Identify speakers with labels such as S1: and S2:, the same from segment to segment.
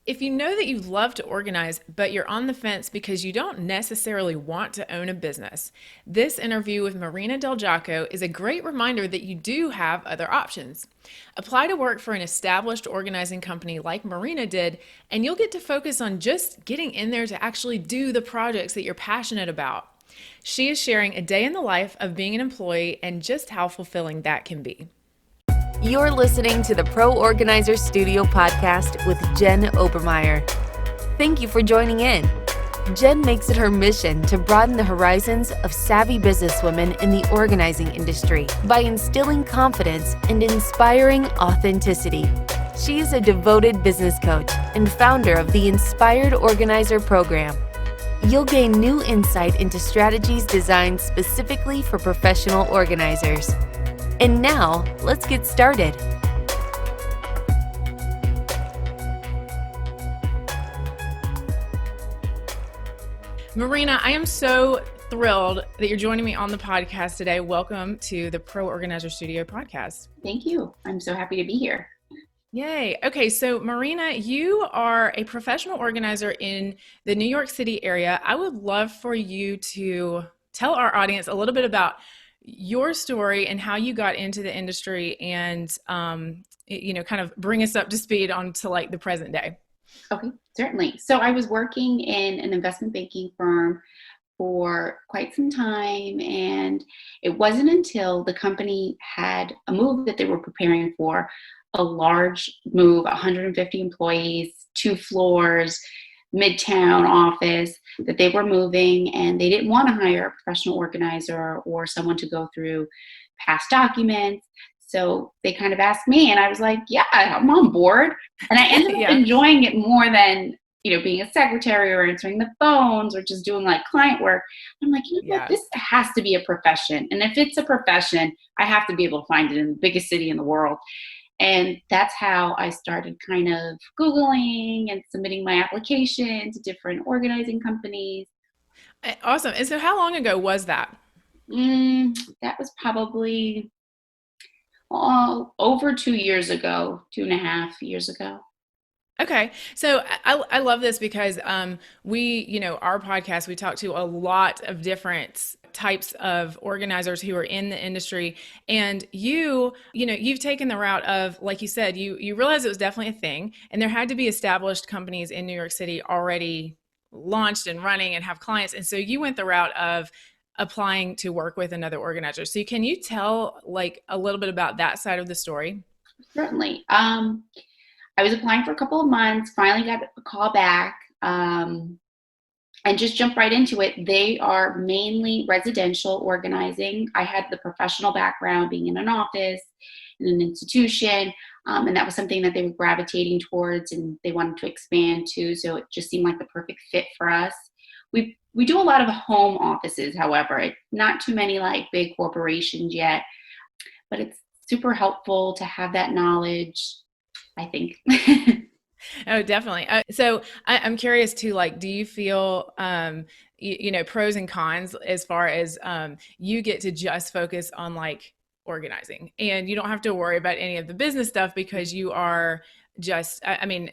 S1: If you know that you love to organize, but you're on the fence because you don't necessarily want to own a business, this interview with Marina Del Giacco is a great reminder that you do have other options. Apply to work for an established organizing company like Marina did, and you'll get to focus on just getting in there to actually do the projects that you're passionate about. She is sharing a day in the life of being an employee and just how fulfilling that can be.
S2: You're listening to the Pro Organizer Studio podcast with Jen Obermeyer. Thank you for joining in. Jen makes it her mission to broaden the horizons of savvy businesswomen in the organizing industry by instilling confidence and inspiring authenticity. She is a devoted business coach and founder of the Inspired Organizer program. You'll gain new insight into strategies designed specifically for professional organizers. And now, let's get started.
S1: Marina, I am so thrilled that you're joining me on the podcast today. Welcome to the Pro Organizer Studio podcast.
S3: Thank you. I'm so happy to be here.
S1: Yay. Okay, so Marina, you are a professional organizer in the New York City area. I would love for you to tell our audience a little bit about your story and how you got into the industry and, kind of bring us up to speed onto like the present day.
S3: Okay, certainly. So I was working in an investment banking firm for quite some time, and it wasn't until the company had a move that they were preparing for, a large move, 150 employees, 2 floors, midtown office, that they were moving, and they didn't want to hire a professional organizer or someone to go through past documents. So they kind of asked me, and I was like, yeah, I'm on board. And I ended up enjoying it more than, being a secretary or answering the phones or just doing like client work. I'm like, what? This has to be a profession. And if it's a profession, I have to be able to find it in the biggest city in the world. And that's how I started kind of Googling and submitting my application to different organizing companies.
S1: Awesome. And so how long ago was that?
S3: That was probably over 2 years ago, 2.5 years ago.
S1: Okay. So I love this because our podcast, we talk to a lot of different types of organizers who are in the industry. And you've taken the route of, like you said, you realized it was definitely a thing, and there had to be established companies in New York City already launched and running and have clients. And so you went the route of applying to work with another organizer. So can you tell like a little bit about that side of the story?
S3: Certainly. I was applying for a couple of months, finally got a call back, and just jumped right into it. They are mainly residential organizing. I had the professional background being in an office, in an institution, and that was something that they were gravitating towards and they wanted to expand to. So it just seemed like the perfect fit for us. We do a lot of home offices, however, not too many like big corporations yet, but it's super helpful to have that knowledge, I think.
S1: Oh, definitely. So I'm curious too, like, do you feel, pros and cons as far as you get to just focus on like organizing and you don't have to worry about any of the business stuff because you are just,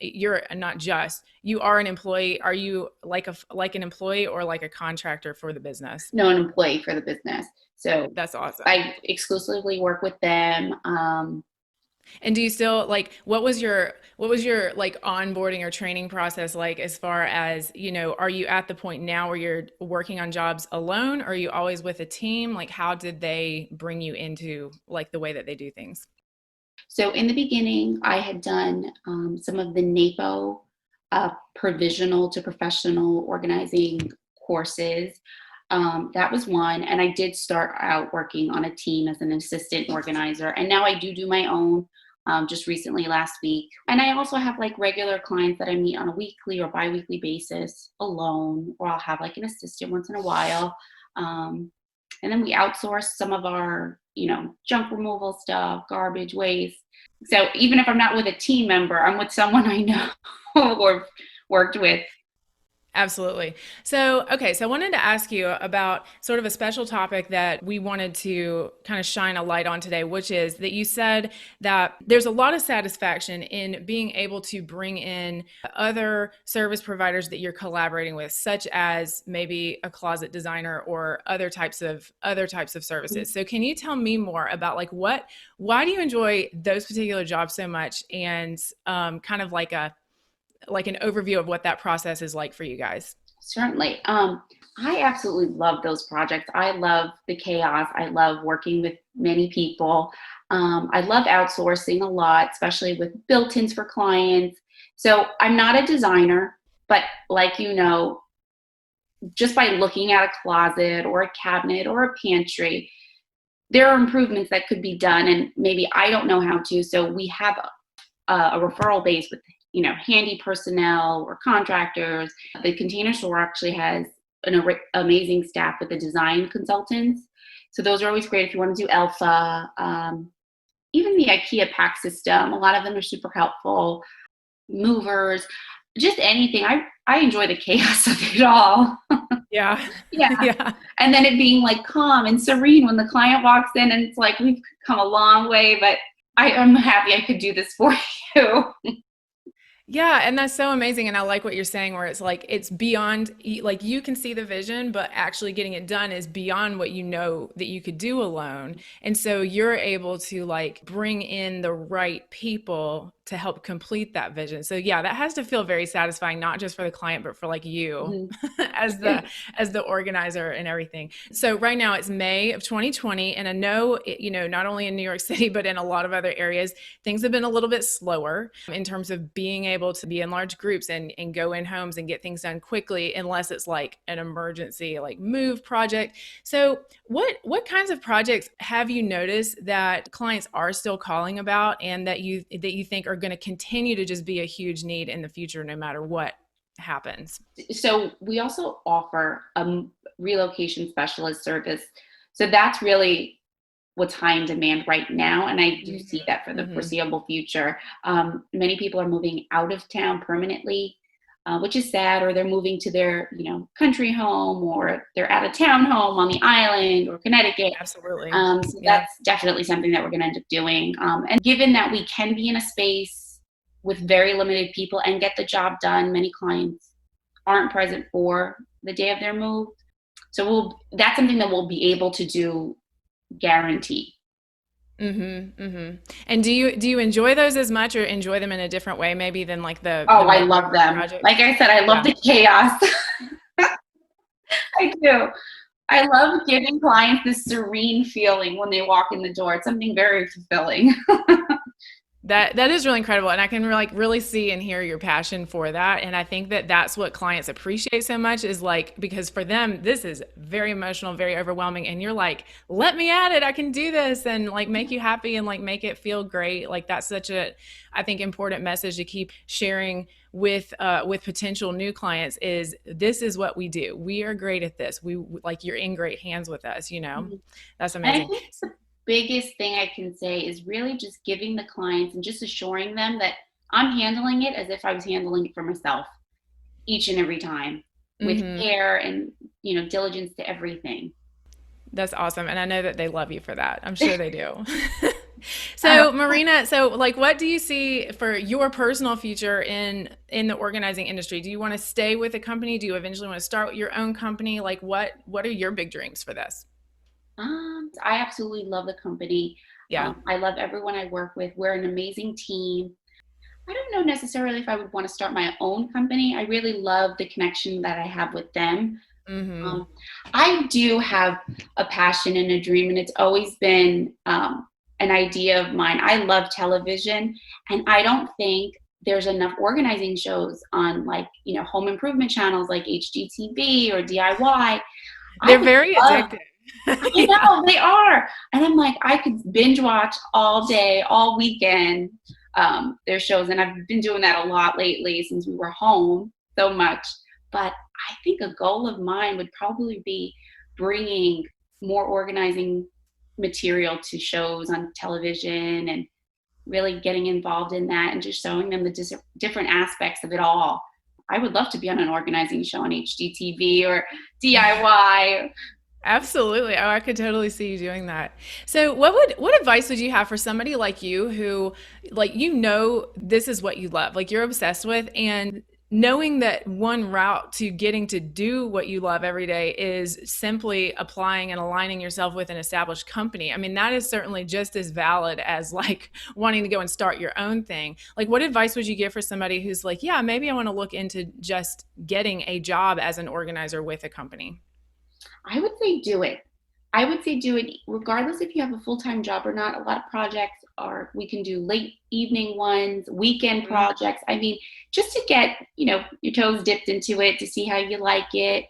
S1: you're not just, you are an employee. Are you like an employee or like a contractor for the business?
S3: No, an employee for the business. So
S1: that's awesome.
S3: I exclusively work with them.
S1: And do you still like, what was your like onboarding or training process like as far as, are you at the point now where you're working on jobs alone? Or are you always with a team? Like, how did they bring you into like the way that they do things?
S3: So in the beginning, I had done some of the NAPO provisional to professional organizing courses. That was one. And I did start out working on a team as an assistant organizer. And now I do my own just recently last week. And I also have like regular clients that I meet on a weekly or bi-weekly basis alone, or I'll have like an assistant once in a while. And then we outsource some of our, junk removal stuff, garbage, waste. So even if I'm not with a team member, I'm with someone I know or worked with.
S1: Absolutely. So, okay, so I wanted to ask you about sort of a special topic that we wanted to kind of shine a light on today, which is that you said that there's a lot of satisfaction in being able to bring in other service providers that you're collaborating with, such as maybe a closet designer or other types of services. So, can you tell me more about like why do you enjoy those particular jobs so much, and kind of like an overview of what that process is like for you guys?
S3: Certainly. I absolutely love those projects. I love the chaos. I love working with many people. I love outsourcing a lot, especially with built-ins for clients. So I'm not a designer, but like just by looking at a closet or a cabinet or a pantry, there are improvements that could be done, and maybe I don't know how to. So we have a referral base with handy personnel or contractors. The Container Store actually has an amazing staff with the design consultants. So those are always great if you want to do alpha. Even the IKEA pack system, a lot of them are super helpful. Movers, just anything. I enjoy the chaos of it all.
S1: Yeah.
S3: Yeah.
S1: Yeah.
S3: And then it being like calm and serene when the client walks in, and it's like, we've come a long way, but I'm happy I could do this for you.
S1: Yeah, and that's so amazing. And I like what you're saying, where it's like it's beyond, like you can see the vision, but actually getting it done is beyond what you know that you could do alone. And so you're able to like bring in the right people to help complete that vision. So yeah, that has to feel very satisfying, not just for the client, but for like you
S3: Mhm.
S1: as the organizer and everything. So right now it's May of 2020, and I know not only in New York City, but in a lot of other areas, things have been a little bit slower in terms of being able to be in large groups and go in homes and get things done quickly, unless it's like an emergency like move project. So what kinds of projects have you noticed that clients are still calling about, and that you think are going to continue to just be a huge need in the future no matter what happens?
S3: So we also offer a relocation specialist service. So that's really what's high in demand right now. And I do see that for the
S1: Mm-hmm.
S3: foreseeable future. Many people are moving out of town permanently, which is sad, or they're moving to their, country home, or they're at a town home on the island or Connecticut.
S1: Absolutely.
S3: So
S1: Yeah.
S3: that's definitely something that we're going to end up doing. And given that we can be in a space with very limited people and get the job done, many clients aren't present for the day of their move. So that's something that we'll be able to do, guarantee.
S1: Mm-hmm. Mm-hmm. And do you enjoy those as much, or enjoy them in a different way maybe than like the
S3: Oh, I
S1: mega
S3: love them.
S1: projects?
S3: Like I said, I love
S1: Yeah.
S3: the chaos. I do. I love giving clients this serene feeling when they walk in the door. It's something very fulfilling.
S1: That is really incredible, and I can like really see and hear your passion for that. And I think that that's what clients appreciate so much, is like, because for them this is very emotional, very overwhelming, and you're like, let me at it, I can do this, and like make you happy and like make it feel great. Like that's such a, I think, important message to keep sharing with potential new clients, is this is what we do, we are great at this, we like, you're in great hands with us.
S3: Mhm.
S1: That's
S3: And I
S1: amazing.
S3: think the biggest thing I can say is really just giving the clients and just assuring them that I'm handling it as if I was handling it for myself each and every time, with
S1: Hmm.
S3: care and diligence to everything.
S1: That's awesome. And I know that they love you for that. I'm sure they do.
S3: Uh,
S1: So, Marina, so like what do you see for your personal future in the organizing industry? Do you want to stay with a company? Do you eventually want to start your own company? Like what are your big dreams for this?
S3: I absolutely love the company.
S1: Yeah.
S3: I love everyone I work with. We're an amazing team. I don't know necessarily if I would want to start my own company. I really love the connection that I have with them.
S1: Mhm.
S3: Um, I do have a passion and a dream, and it's always been an idea of mine. I love television, and I don't think there's enough organizing shows on, like, home improvement channels like HGTV or DIY. I
S1: They're
S3: would
S1: very
S3: love.
S1: addictive.
S3: I
S1: Yeah.
S3: know they are, and I'm like, I could binge watch all day, all weekend, their shows, and I've been doing that a lot lately since we were home so much. But I think a goal of mine would probably be bringing more organizing material to shows on television, and really getting involved in that, and just showing them the different aspects of it all. I would love to be on an organizing show on HGTV or DIY.
S1: Absolutely. Oh, I could totally see you doing that. So what advice would you have for somebody like you who like this is what you love, like you're obsessed with, and knowing that one route to getting to do what you love every day is simply applying and aligning yourself with an established company. I mean, that is certainly just as valid as like wanting to go and start your own thing. Like what advice would you give for somebody who's like, yeah, maybe I want to look into just getting a job as an organizer with a company?
S3: I would say do it. I would say do it regardless if you have a full-time job or not. A lot of projects are, we can do late evening ones, weekend projects. I mean, just to get, your toes dipped into it, to see how you like it.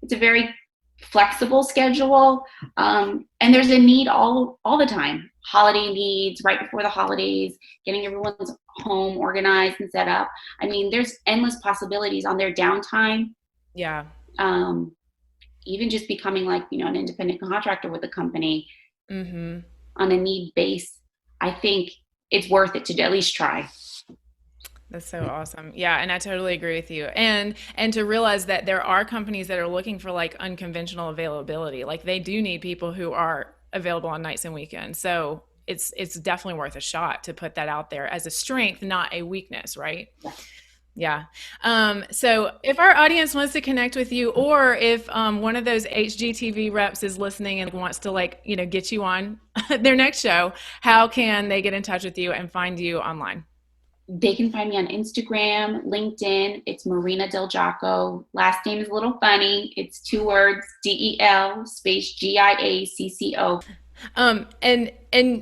S3: It's a very flexible schedule. And there's a need all the time. Holiday needs, right before the holidays, getting everyone's home organized and set up. I mean, there's endless possibilities on their downtime.
S1: Yeah.
S3: Even just becoming like, an independent contractor with a company on a need base, I think it's worth it to at least try.
S1: That's so awesome. Yeah, and I totally agree with you. And to realize that there are companies that are looking for like unconventional availability. Like they do need people who are available on nights and weekends. So it's definitely worth a shot to put that out there as a strength, not a weakness, right? Yeah. So if our audience wants to connect with you, or if one of those HGTV reps is listening and wants to get you on their next show, how can they get in touch with you and find you online?
S3: They can find me on Instagram, LinkedIn. It's Marina Del Giacco. Last name is a little funny. It's 2 words, DEL space GIACCO.
S1: And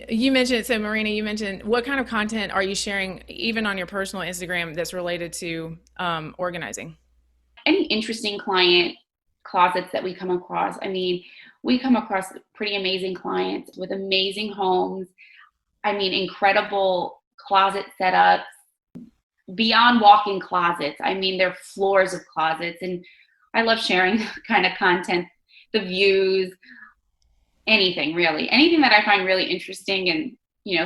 S1: you mentioned, so Marina, you mentioned, what kind of content are you sharing even on your personal Instagram that's related to organizing?
S3: Any interesting client closets that we come across. I mean, we come across pretty amazing clients with amazing homes. I mean, incredible closet setups, beyond walk-in closets. I mean, they're floors of closets, and I love sharing kind of content, the views, anything really, anything that I find really interesting and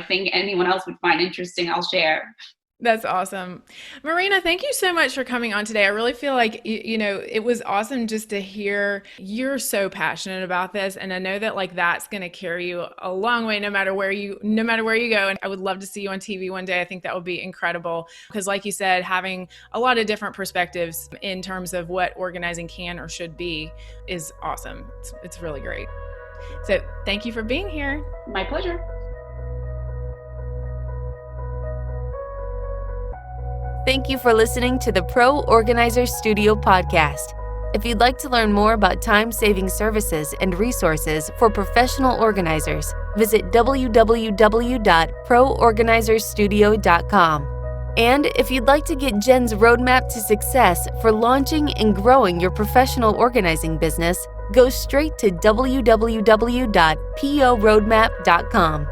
S3: think anyone else would find interesting, I'll share.
S1: That's awesome. Marina, thank you so much for coming on today. I really feel like, it was awesome just to hear you're so passionate about this. And I know that that's going to carry you a long way, no matter where you go. And I would love to see you on TV one day. I think that would be incredible because like you said, having a lot of different perspectives in terms of what organizing can or should be is awesome. It's really great. So thank you for being here.
S3: My pleasure.
S2: Thank you for listening to the Pro Organizers Studio podcast. If you'd like to learn more about time-saving services and resources for professional organizers, visit www.proorganizerstudio.com. And if you'd like to get Jen's roadmap to success for launching and growing your professional organizing business, go straight to www.poroadmap.com.